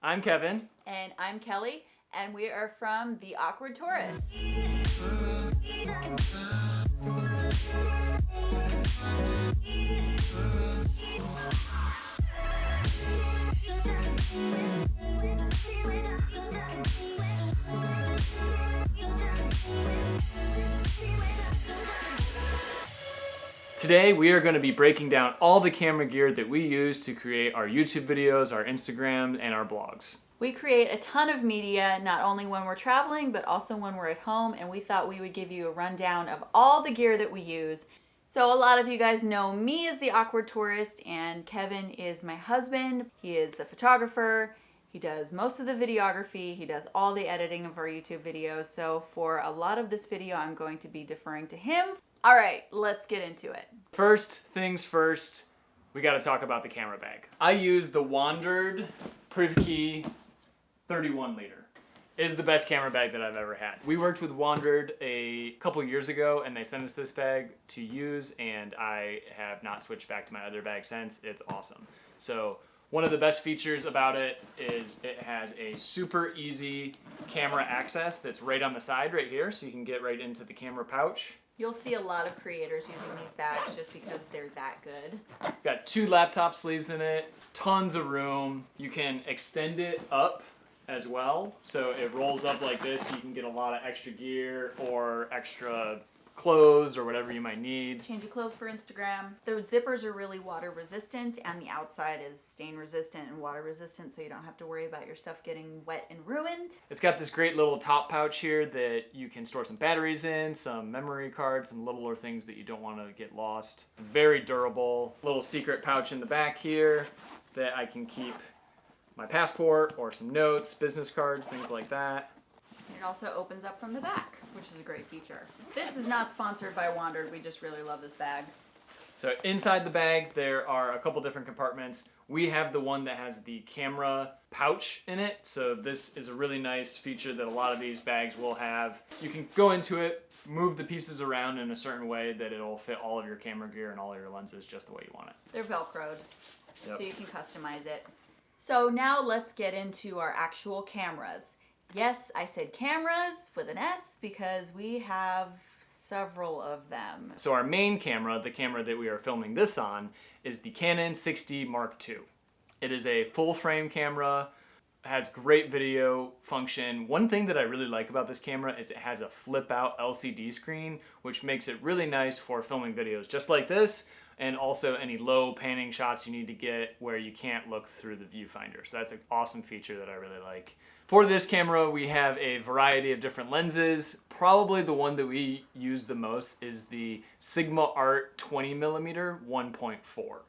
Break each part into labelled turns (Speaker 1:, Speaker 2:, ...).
Speaker 1: I'm Kevin.
Speaker 2: And I'm Kelly, and we are from The Awkward Tourist.
Speaker 1: Today we are going to be breaking down all the camera gear that we use to create our YouTube videos, our Instagram, and our blogs.
Speaker 2: We create a ton of media, not only when we're traveling, but also when we're at home, and we thought we would give you a rundown of all the gear that we use. So a lot of you guys know me as The Awkward Tourist, and Kevin is my husband. He is the photographer. He does most of the videography. He does all the editing of our YouTube videos. So for a lot of this video, I'm going to be deferring to him. All right, let's get into it.
Speaker 1: First things first, we got to talk about the camera bag. I use the Wandered Privkey 31 liter. It is the best camera bag that I've ever had. We worked with Wandered a couple years ago and they sent us this bag to use, and I have not switched back to my other bag since. It's awesome. So one of the best features about it is it has a super easy camera access that's right on the side right here, so you can get right into the camera pouch.
Speaker 2: You'll see a lot of creators using these bags just because they're that good.
Speaker 1: Got 2 laptop sleeves in it, tons of room. You can extend it up as well, so it rolls up like this. You can get a lot of extra gear or extra clothes or whatever you might need.
Speaker 2: Change your clothes for Instagram. The zippers are really water resistant, and the outside is stain resistant and water resistant, so you don't have to worry about your stuff getting wet and ruined.
Speaker 1: It's got this great little top pouch here that you can store some batteries in, some memory cards, and littler things that you don't want to get lost. Very durable. Little secret pouch in the back here that I can keep my passport or some notes, business cards, things like that.
Speaker 2: It also opens up from the back, which is a great feature. This is not sponsored by Wandered. We just really love this bag.
Speaker 1: So inside the bag, there are a couple different compartments. We have the one that has the camera pouch in it. So this is a really nice feature that a lot of these bags will have. You can go into it, move the pieces around in a certain way that it'll fit all of your camera gear and all of your lenses just the way you want it.
Speaker 2: They're Velcroed,
Speaker 1: Yep.
Speaker 2: so you can customize it. So now let's get into our actual cameras. Yes, I said cameras with an S because we have several of them.
Speaker 1: So our main camera, the camera that we are filming this on, is the Canon 6D Mark II. It is a full frame camera, has great video function. One thing that I really like about this camera is it has a flip out LCD screen, which makes it really nice for filming videos just like this, and also any low panning shots you need to get where you can't look through the viewfinder. So that's an awesome feature that I really like. For this camera, we have a variety of different lenses. Probably the one that we use the most is the Sigma Art 20mm 1.4.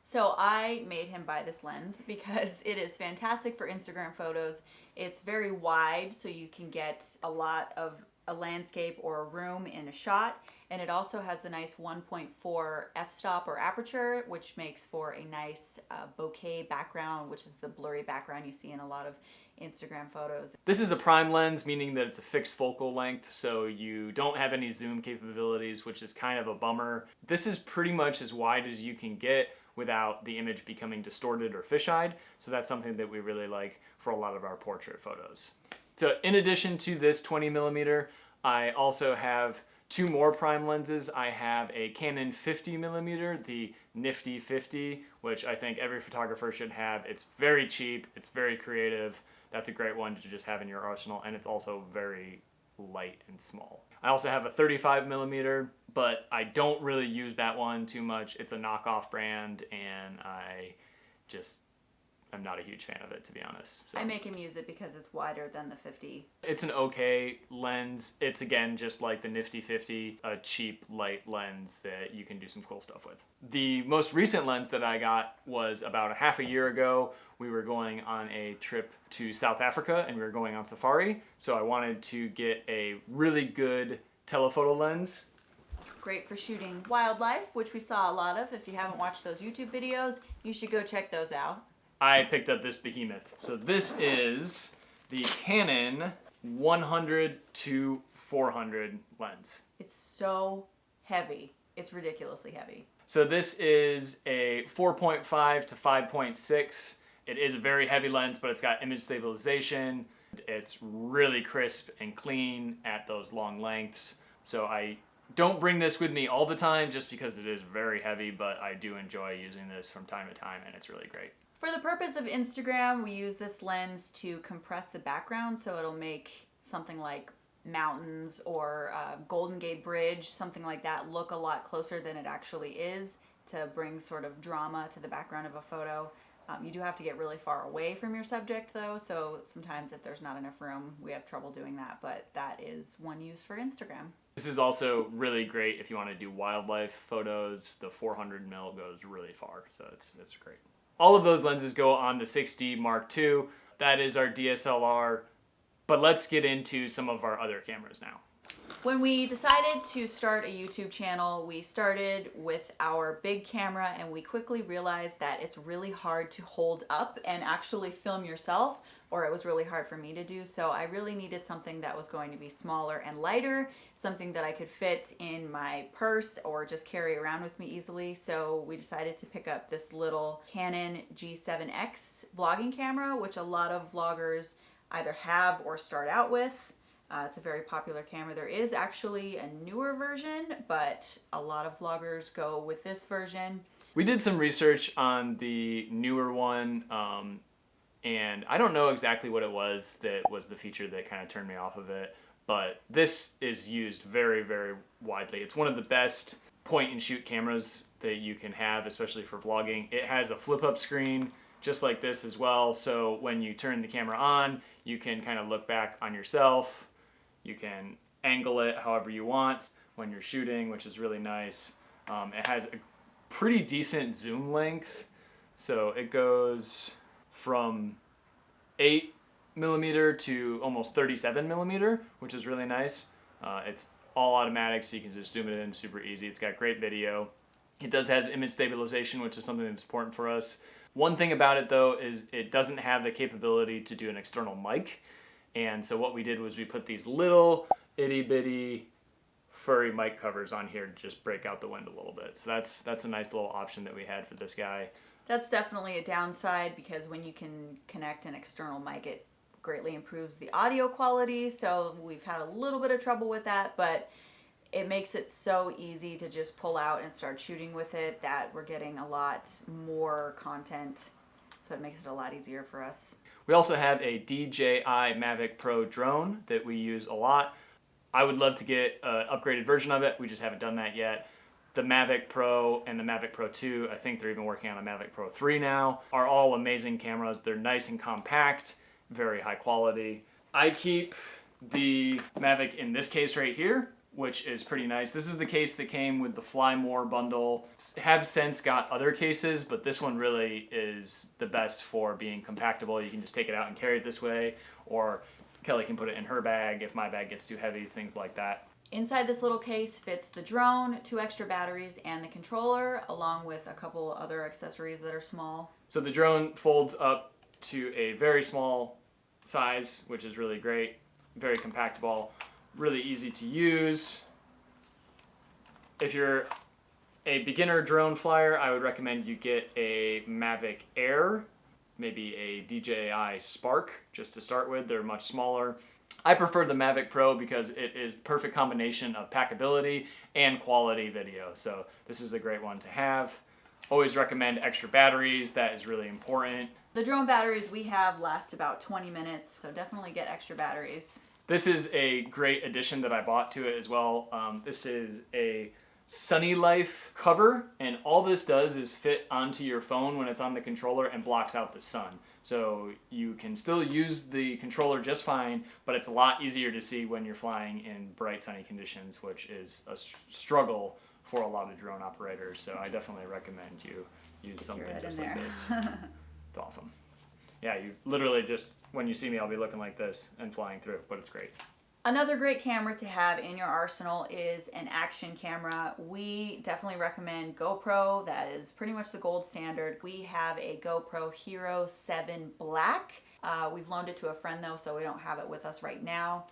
Speaker 2: So I made him buy this lens because it is fantastic for Instagram photos. It's very wide, so you can get a lot of a landscape or a room in a shot. And it also has the nice 1.4 f-stop or aperture, which makes for a nice bokeh background, which is the blurry background you see in a lot of Instagram photos.
Speaker 1: This is a prime lens, meaning that it's a fixed focal length, so you don't have any zoom capabilities, which is kind of a bummer. This is pretty much as wide as you can get without the image becoming distorted or fisheyed, so that's something that we really like for a lot of our portrait photos. So in addition to this 20mm, I also have 2 more prime lenses. I have a Canon 50mm, the Nifty 50, which I think every photographer should have. It's very cheap, it's very creative. That's a great one to just have in your arsenal, and it's also very light and small. I also have a 35mm, but I don't really use that one too much. It's a knockoff brand, and I'm not a huge fan of it, to be honest. So.
Speaker 2: I make him use it because it's wider than the 50.
Speaker 1: It's an okay lens. It's, again, just like the Nifty 50, a cheap, light lens that you can do some cool stuff with. The most recent lens that I got was about half a year ago. We were going on a trip to South Africa, and we were going on safari. So I wanted to get a really good telephoto lens.
Speaker 2: Great for shooting wildlife, which we saw a lot of. If you haven't watched those YouTube videos, you should go check those out.
Speaker 1: I picked up this behemoth. So this is the Canon 100-400 lens.
Speaker 2: It's so heavy. It's ridiculously heavy.
Speaker 1: So this is a 4.5 to 5.6. It is a very heavy lens, but it's got image stabilization. It's really crisp and clean at those long lengths. So I don't bring this with me all the time just because it is very heavy, but I do enjoy using this from time to time, and it's really great.
Speaker 2: For the purpose of Instagram, we use this lens to compress the background, so it'll make something like mountains or Golden Gate Bridge, something like that, look a lot closer than it actually is, to bring sort of drama to the background of a photo. You do have to get really far away from your subject though, so sometimes if there's not enough room, we have trouble doing that, but that is one use for Instagram.
Speaker 1: This is also really great if you want to do wildlife photos. The 400mm goes really far, so it's great. All of those lenses go on the 6D Mark II. That is our DSLR, but let's get into some of our other cameras now.
Speaker 2: When we decided to start a YouTube channel, we started with our big camera, and we quickly realized that it's really hard to hold up and actually film yourself, or it was really hard for me to do. So I really needed something that was going to be smaller and lighter, something that I could fit in my purse or just carry around with me easily. So we decided to pick up this little Canon G7X vlogging camera, which a lot of vloggers either have or start out with. It's a very popular camera. There is actually a newer version, but a lot of vloggers go with this version.
Speaker 1: We did some research on the newer one, and I don't know exactly what it was that was the feature that kind of turned me off of it, but this is used very, very widely. It's one of the best point and shoot cameras that you can have, especially for vlogging. It has a flip-up screen just like this as well, so when you turn the camera on, you can kind of look back on yourself. You can angle it however you want when you're shooting, which is really nice. It has a pretty decent zoom length. So it goes from 8mm to almost 37mm, which is really nice. It's all automatic, so you can just zoom it in super easy. It's got great video. It does have image stabilization, which is something that's important for us. One thing about it though is it doesn't have the capability to do an external mic. And so what we did was we put these little itty bitty furry mic covers on here to just break out the wind a little bit. So that's a nice little option that we had for this guy.
Speaker 2: That's definitely a downside, because when you can connect an external mic, it greatly improves the audio quality. So we've had a little bit of trouble with that, but it makes it so easy to just pull out and start shooting with it that we're getting a lot more content. So it makes it a lot easier for us.
Speaker 1: We also have a DJI Mavic Pro drone that we use a lot. I would love to get an upgraded version of it. We just haven't done that yet. The Mavic Pro and the Mavic Pro 2, I think they're even working on a Mavic Pro 3 now, are all amazing cameras. They're nice and compact, very high quality. I keep the Mavic in this case right here, which is pretty nice. This is the case that came with the Fly More bundle. Have since got other cases, but this one really is the best for being compactable. You can just take it out and carry it this way, or Kelly can put it in her bag if my bag gets too heavy, things like that.
Speaker 2: Inside this little case fits the drone, 2 extra batteries, and the controller, along with a couple other accessories that are small.
Speaker 1: So the drone folds up to a very small size, which is really great. Very compactable. Really easy to use. If you're a beginner drone flyer, I would recommend you get a Mavic Air, maybe a DJI Spark just to start with. They're much smaller. I prefer the Mavic Pro because it is the perfect combination of packability and quality video. So this is a great one to have. Always recommend extra batteries. That is really important.
Speaker 2: The drone batteries we have last about 20 minutes, so definitely get extra batteries.
Speaker 1: This is a great addition that I bought to it as well. This is a Sunny Life cover, and all this does is fit onto your phone when it's on the controller and blocks out the sun. So you can still use the controller just fine, but it's a lot easier to see when you're flying in bright sunny conditions, which is a struggle for a lot of drone operators. So I definitely recommend you use something just like this. It's awesome. Yeah, you literally just, when you see me, I'll be looking like this and flying through, but it's great.
Speaker 2: Another great camera to have in your arsenal is an action camera. We definitely recommend GoPro. That is pretty much the gold standard. We have a GoPro Hero 7 Black. We've loaned it to a friend though, so we don't have it with us right now.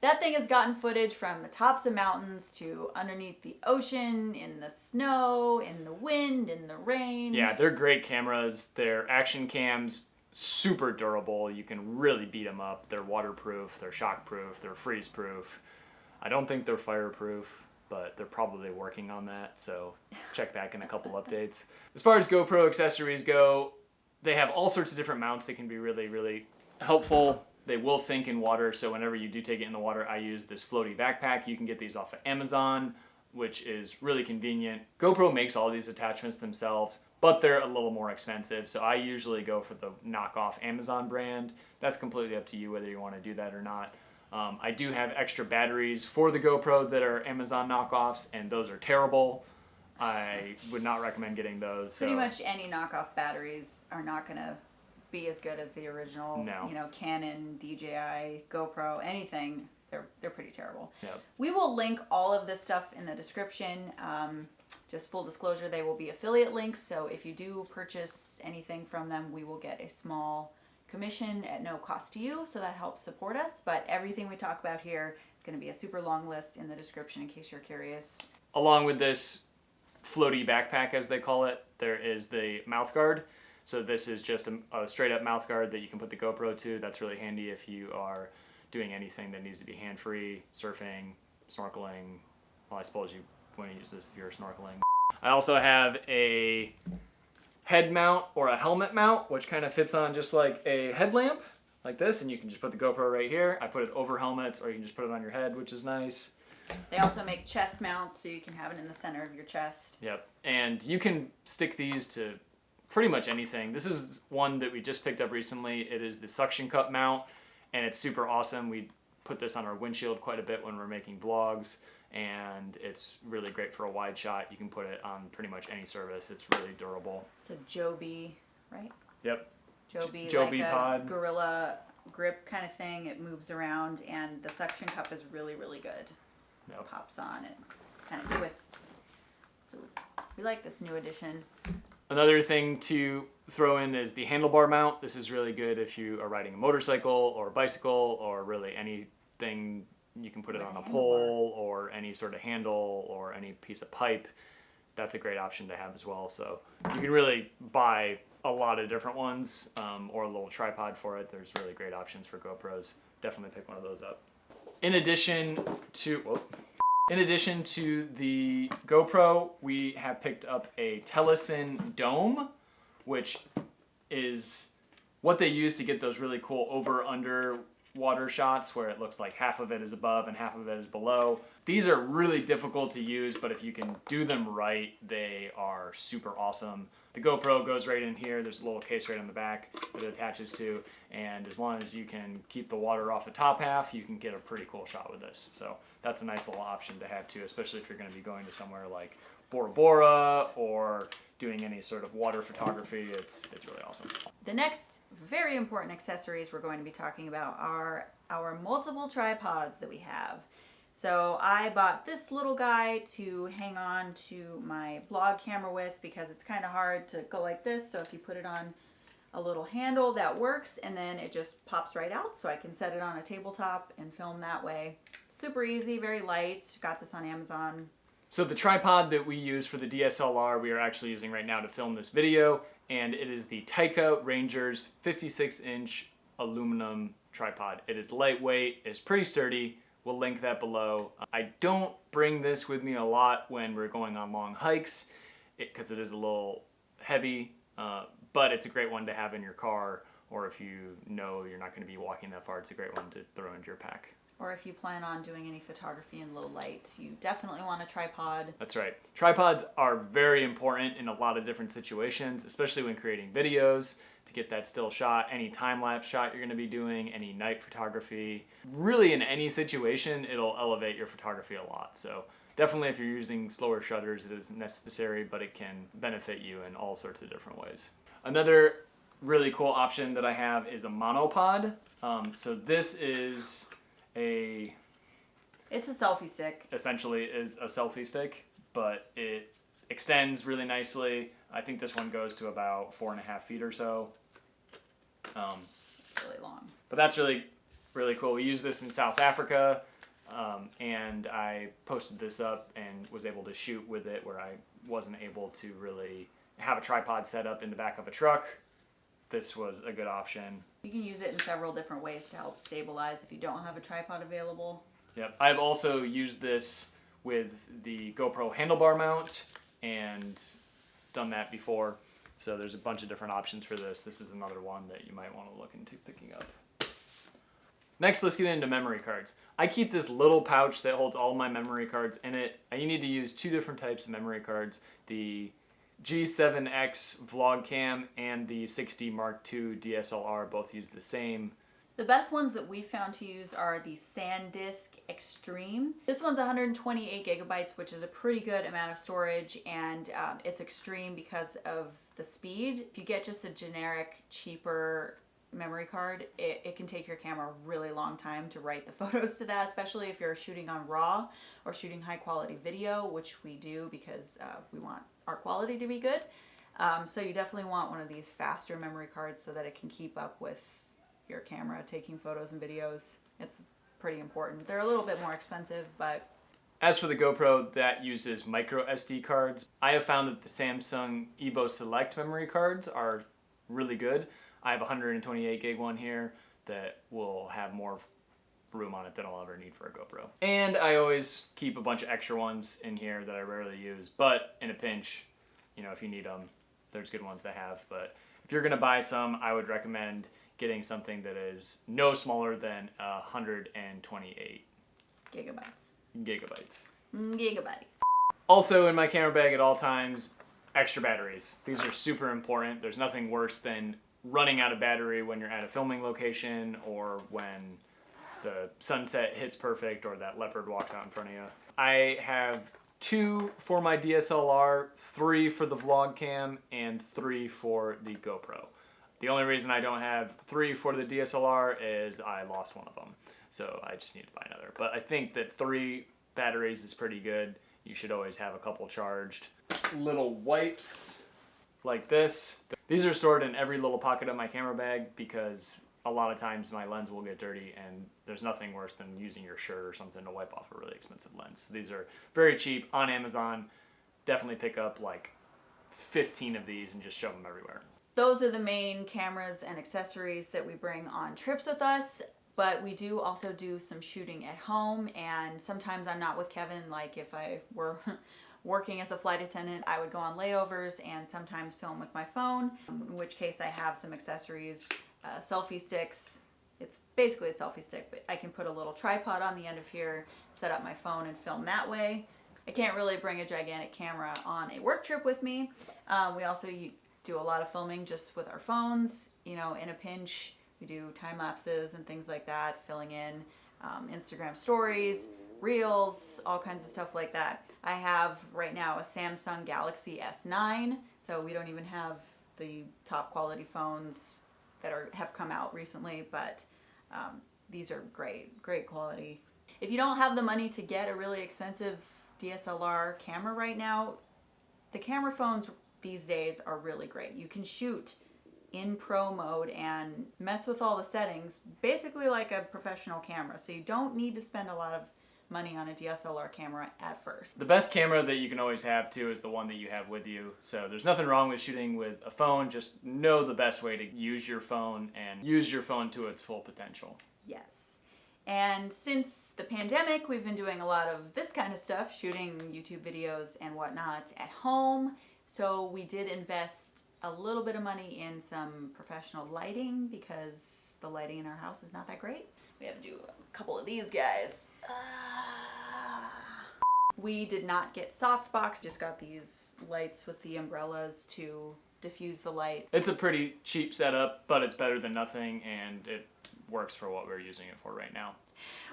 Speaker 2: That thing has gotten footage from the tops of mountains to underneath the ocean, in the snow, in the wind, in the rain.
Speaker 1: Yeah, they're great cameras. They're action cams, super durable. You can really beat them up. They're waterproof, they're shockproof, they're freeze-proof. I don't think they're fireproof, but they're probably working on that, so check back in a couple updates. As far as GoPro accessories go, they have all sorts of different mounts that can be really, really helpful. They will sink in water, so whenever you do take it in the water, I use this floaty backpack. You can get these off of Amazon, which is really convenient. GoPro makes all these attachments themselves, but they're a little more expensive, so I usually go for the knockoff Amazon brand. That's completely up to you whether you want to do that or not. I do have extra batteries for the GoPro that are Amazon knockoffs, and those are terrible. I would not recommend getting those.
Speaker 2: Pretty much any knockoff batteries are not going to be as good as the original.
Speaker 1: No.
Speaker 2: You know, Canon, DJI, GoPro, anything. They're pretty terrible.
Speaker 1: Yep.
Speaker 2: We will link all of this stuff in the description. Just full disclosure, they will be affiliate links. So if you do purchase anything from them, we will get a small commission at no cost to you. So that helps support us. But everything we talk about here is going to be a super long list in the description in case you're curious.
Speaker 1: Along with this floaty backpack, as they call it, there is the mouth guard. So this is just a straight up mouth guard that you can put the GoPro to. That's really handy if you are doing anything that needs to be hand-free, surfing, snorkeling. Well, I suppose you want to use this if you're snorkeling. I also have a head mount or a helmet mount, which kind of fits on just like a headlamp, like this, and you can just put the GoPro right here. I put it over helmets, or you can just put it on your head, which is nice.
Speaker 2: They also make chest mounts, so you can have it in the center of your chest.
Speaker 1: Yep, and you can stick these to pretty much anything. This is one that we just picked up recently. It is the suction cup mount, and it's super awesome. We put this on our windshield quite a bit when we're making vlogs, and it's really great for a wide shot. You can put it on pretty much any surface. It's really durable.
Speaker 2: It's a Joby, right?
Speaker 1: Yep.
Speaker 2: Joby,
Speaker 1: Joby
Speaker 2: like
Speaker 1: pod.
Speaker 2: a gorilla grip kind of thing. It moves around, and the suction cup is really, really good.
Speaker 1: Yep.
Speaker 2: Pops on, it kind of twists. So we like this new addition.
Speaker 1: Another thing to throw in is the handlebar mount. This is really good if you are riding a motorcycle or a bicycle or really anything. You can put it on a pole or any sort of handle or any piece of pipe. That's a great option to have as well. So you can really buy a lot of different ones or a little tripod for it. There's really great options for GoPros. Definitely pick one of those up. In addition to the GoPro, we have picked up a Telesin dome, which is what they use to get those really cool over-under water shots where it looks like half of it is above and half of it is below. These are really difficult to use, but if you can do them right, they are super awesome. The GoPro goes right in here. There's a little case right on the back that it attaches to, and as long as you can keep the water off the top half, you can get a pretty cool shot with this. So that's a nice little option to have too, especially if you're going to be going to somewhere like Bora or doing any sort of water photography. It's really awesome.
Speaker 2: The next very important accessories we're going to be talking about are our multiple tripods that we have. So I bought this little guy to hang on to my vlog camera with because it's kind of hard to go like this. So if you put it on a little handle, that works, and then it just pops right out, so I can set it on a tabletop and film that way. Super easy, very light. Got this on Amazon.
Speaker 1: So the tripod that we use for the DSLR, we are actually using right now to film this video, and it is the Taika Ranger's 56-inch aluminum tripod. It is lightweight, it's pretty sturdy. We'll link that below. I don't bring this with me a lot when we're going on long hikes because it is a little heavy, but it's a great one to have in your car, or if you know you're not going to be walking that far, it's a great one to throw into your pack.
Speaker 2: Or if you plan on doing any photography in low light, you definitely want a tripod.
Speaker 1: That's right. Tripods are very important in a lot of different situations, especially when creating videos to get that still shot, any time-lapse shot you're going to be doing, any night photography. Really in any situation, it'll elevate your photography a lot. So definitely if you're using slower shutters, it is necessary, but it can benefit you in all sorts of different ways. Another really cool option that I have is a monopod. So this is
Speaker 2: it's a selfie stick.
Speaker 1: Essentially is a selfie stick, but it extends really nicely. I think this one goes to about 4.5 feet or so.
Speaker 2: It's really long.
Speaker 1: But that's really, really cool. We use this in South Africa, and I posted this up and was able to shoot with it where I wasn't able to really have a tripod set up in the back of a truck. this was a good option.
Speaker 2: You can use it in several different ways to help stabilize if you don't have a tripod available.
Speaker 1: Yep, I've also used this with the GoPro handlebar mount and done that before. So there's a bunch of different options for this. This is another one that you might want to look into picking up. Next, let's get into memory cards. I keep this little pouch that holds all my memory cards in it. You need to use two different types of memory cards. The G7X Vlog Cam and the 6D Mark II DSLR both use the same.
Speaker 2: The best ones that we found to use are the SanDisk Extreme. This one's 128 gigabytes, which is a pretty good amount of storage, and it's extreme because of the speed. If you get just a generic, cheaper memory card, it can take your camera a really long time to write the photos to that, especially if you're shooting on RAW or shooting high quality video, which we do because we want our quality to be good. So you definitely want one of these faster memory cards so that it can keep up with your camera taking photos and videos. It's pretty important. They're a little bit more expensive, but...
Speaker 1: As for the GoPro, that uses micro SD cards. I have found that the Samsung Evo Select memory cards are really good. I have a 128 gig one here that will have more room on it than I'll ever need for a GoPro. And I always keep a bunch of extra ones in here that I rarely use, but in a pinch, you know, if you need them, there's good ones to have. But if you're gonna buy some, I would recommend getting something that is no smaller than 128
Speaker 2: gigabytes.
Speaker 1: Also in my camera bag at all times, extra batteries. These are super important. There's nothing worse than running out of battery when you're at a filming location or when the sunset hits perfect or that leopard walks out in front of you. I have 2 for my DSLR, 3 for the vlog cam, and 3 for the GoPro. The only reason I don't have 3 for the DSLR is I lost one of them. So I just need to buy another. But I think that 3 batteries is pretty good. You should always have a couple charged. Little wipes like this. These are stored in every little pocket of my camera bag because a lot of times my lens will get dirty and there's nothing worse than using your shirt or something to wipe off a really expensive lens. So these are very cheap on Amazon. Definitely pick up like 15 of these and just shove them everywhere.
Speaker 2: Those are the main cameras and accessories that we bring on trips with us, but we do also do some shooting at home, and sometimes I'm not with Kevin. Like if I were working as a flight attendant, I would go on layovers and sometimes film with my phone, in which case I have some accessories, selfie sticks. It's basically a selfie stick, but I can put a little tripod on the end of here, set up my phone and film that way. I can't really bring a gigantic camera on a work trip with me. We also do a lot of filming just with our phones. You know, in a pinch, we do time lapses and things like that, filling in Instagram stories, reels, all kinds of stuff like that. I have right now a Samsung Galaxy S9, so we don't even have the top quality phones that have come out recently, but these are great quality. If you don't have the money to get a really expensive DSLR camera right now, the camera phones these days are really great. You can shoot in pro mode and mess with all the settings, basically like a professional camera. So you don't need to spend a lot of money on a DSLR camera at first.
Speaker 1: The best camera that you can always have too is the one that you have with you. So there's nothing wrong with shooting with a phone, just know the best way to use your phone and use your phone to its full potential.
Speaker 2: Yes. And since the pandemic, we've been doing a lot of this kind of stuff, shooting YouTube videos and whatnot at home. So we did invest a little bit of money in some professional lighting because the lighting in our house is not that great. We have to do a couple of these guys. We did not get softbox, just got these lights with the umbrellas to diffuse the light.
Speaker 1: It's a pretty cheap setup, but it's better than nothing and it works for what we're using it for right now.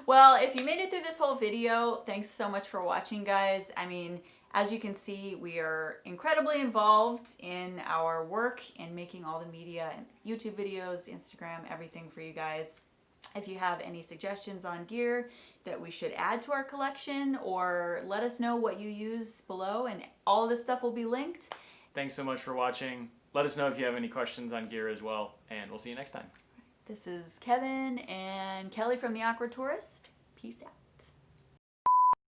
Speaker 2: Well, if you made it through this whole video, thanks so much for watching, guys. I mean, as you can see, we are incredibly involved in our work and making all the media and YouTube videos, Instagram, everything for you guys. If you have any suggestions on gear that we should add to our collection, or let us know what you use below, and all this stuff will be linked.
Speaker 1: Thanks so much for watching. Let us know if you have any questions on gear as well, and we'll see you next time.
Speaker 2: This is Kevin and Kelly from The Awkward Tourist. Peace out.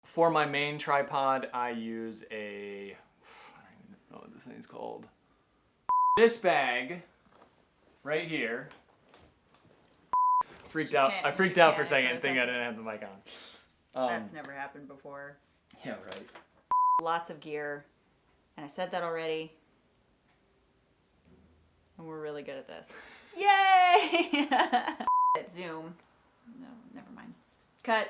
Speaker 1: For my main tripod, I use I don't even know what this thing's called. This bag right here.
Speaker 2: She
Speaker 1: I
Speaker 2: can't-
Speaker 1: freaked
Speaker 2: she
Speaker 1: out for a
Speaker 2: can't
Speaker 1: second,
Speaker 2: for a
Speaker 1: thinking I
Speaker 2: second.
Speaker 1: didn't have the mic on.
Speaker 2: That's never happened before.
Speaker 1: Yeah, right.
Speaker 2: Lots of gear, and I said that already. And we're really good at this. Yay! Zoom. No, never mind. Cut.